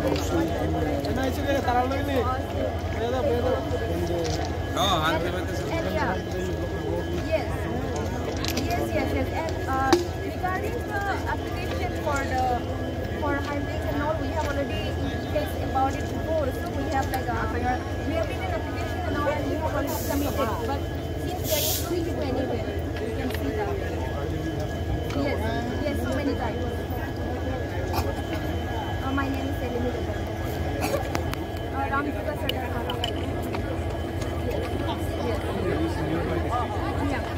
Yes. And regarding the application for hybrids and all, we have already text about it before. So we have we have made an application and all, and we have already submitted. But since there is no issue anywhere, you can see that. Yes, so many times. My name is Eleni Ramduga Sadar. Yes.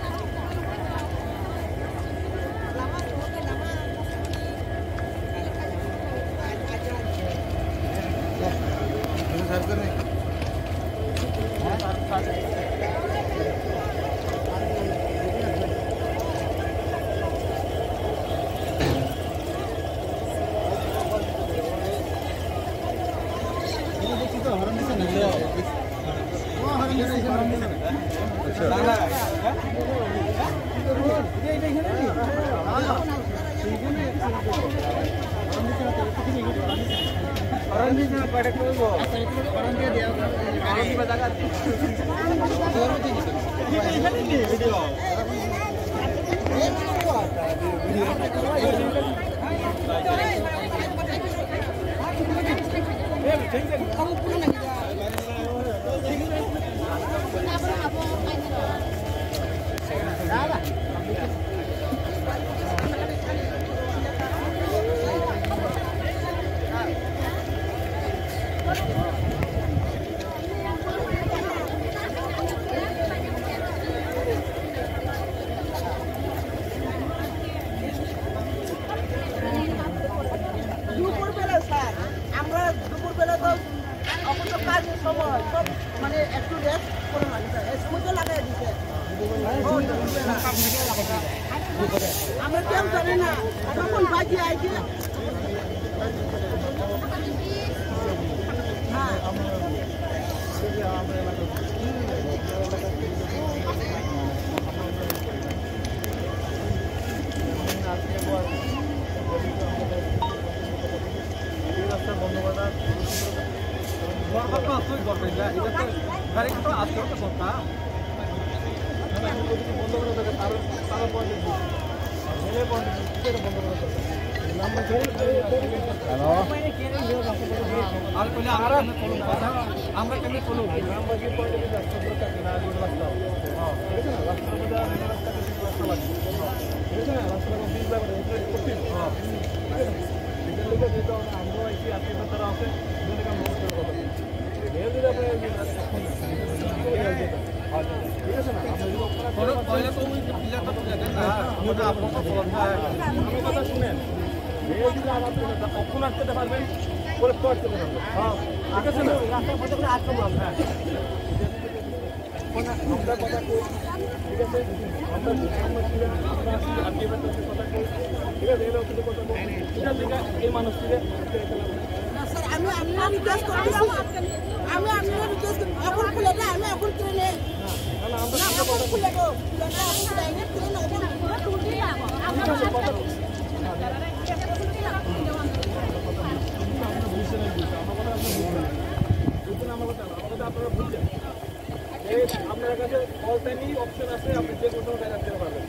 আপনার কাছে all টাইমই option আছে, আপনি যে কোনো জায়গায় যেতে পারবেন।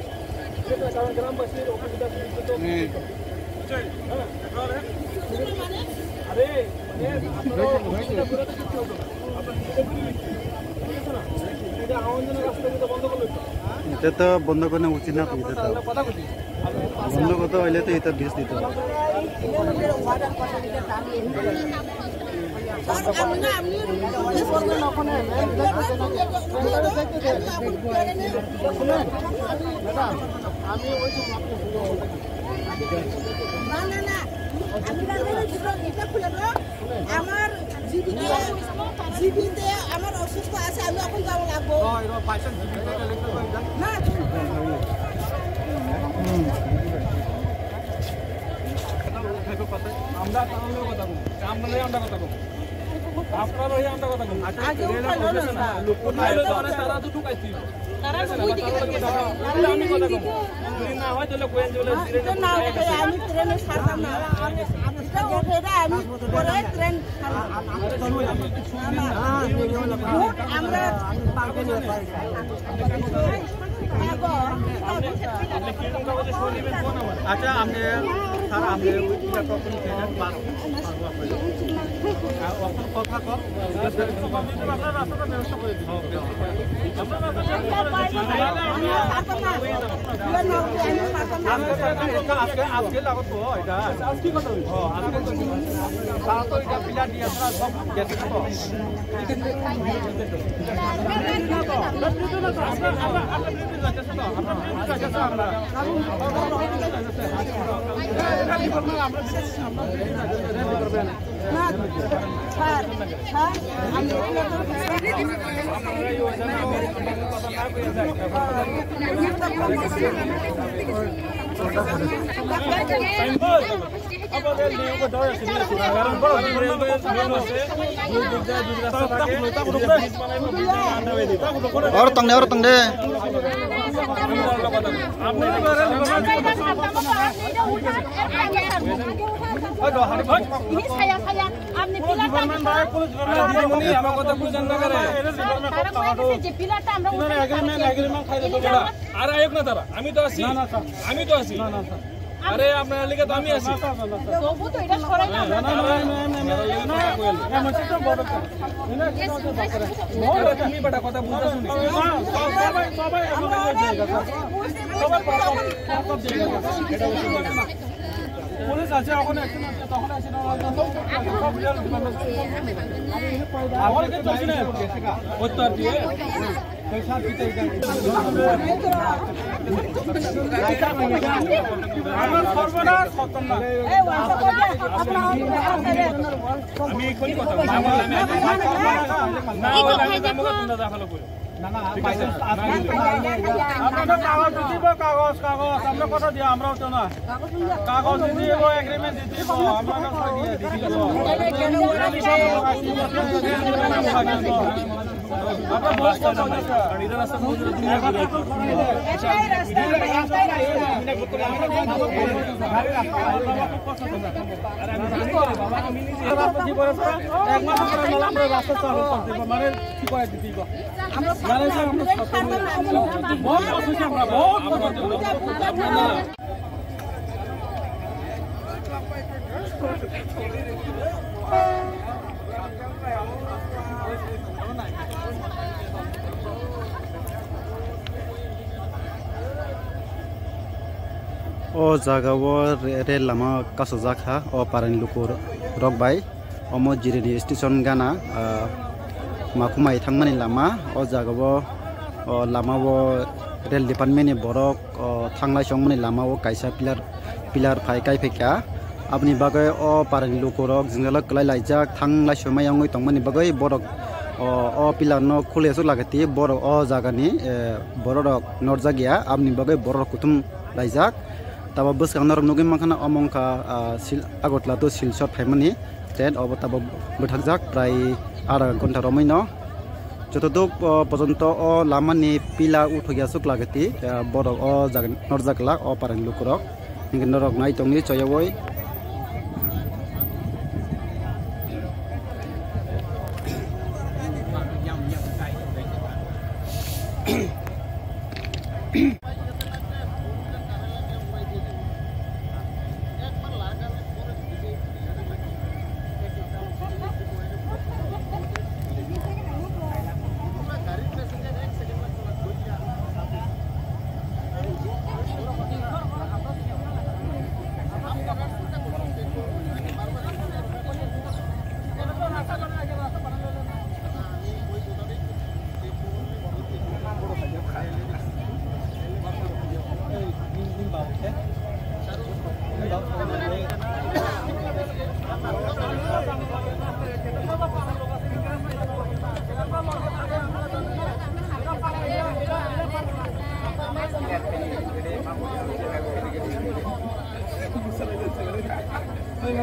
ঠিক আছে, কারণ গ্রামবাসীর অসুবিধা তো আরে এটা তো বন্ধ করা উচিত না, বন্ধ করতে হইলে তো এটা বেশ দিতে হবে। আমার জিবিতে আমার অসুস্থ আছে, আমি এখন যাব লাগবো না। আমরা কথা বলবো, আমরা কথা বলবো, আপনার ওই আমরা কথা বলবো। তারা তো ঢুকাইছি, আমি কথা বলবো না হয় তাহলে ট্রেনে ছাড়তাম না এটা ওঠে আমি পরে ট্রেন আমরা আচ্ছা আপনি স্যার আপনি কথা কম রাস্তাটা ব্যবস্থা করে দিন আজকে লাগতো এটা আজকে কথা আজকে তারা তো এটা পিলার দিয়ে সব গেছে তো और तंगडे আমি তো আছি আরে আপনার লিগে তো আমি আছি তুমি বেটা কথা বুঝতে শুনি পুলিশ আছে ওখানে তখন আছে আমার কে চলছে না উত্তর দিয়ে আমার সর্বনাশ খতম না আমি এখনই কথা কাগজ আমরা কথা দিয়া আমরাও তো না কাগজ দিয়ে দিব এগ্রিমেন্ট দিয়ে দিব আমরা ओ जागाव रेल लामा कासो जाखा ओ पारानि लुकुर रकबाय अमो जिरिनि स्टेशन गाना माखुमाय थांमानि लामा ओ जागाव लामाव रेल डिपार्टमेन्टनि बरक थांनाय समनि लामाव कायसा पिलार फाय कायफेका आपनि बागै ओ पारानि लुकुरक जिंगालक क्लाय लायजाक थांनाय समायावै तंमानि बागै बरक ओ पिलार न खुलेसो लागति बरक ओ जागानि बरक नरजागिया आपनि बागै बरक कुथुम लायजाक तब बस कानर नुगे माखना अमंका आगतला तो सिलसर फाइमनि ट्रेन अब तब बैठकजाक प्राय आधा घंटा रमैन जतदुक पर्यन्त अ लामानि पिला उठगिया सुक लागति बरक अ जागन नरजाकला अ पारानि लुकुरक निगे नरक नाय तंगनि चयवय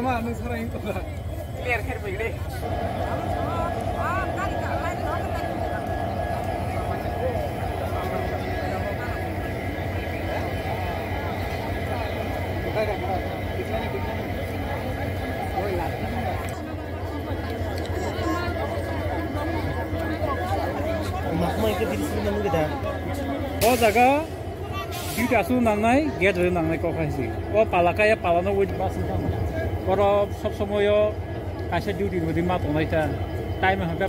Mama, nung sarang ito na. Clear, clear. ও জায়গা ডিউটি আসু নাংনাই গেট ধরে নাংনাই কখাইছি ও পালাকায় পালানো উইথ বাস ওর সব সময় কাছে ডিউটির মধ্যে মা তোনাইতা টাইম হবে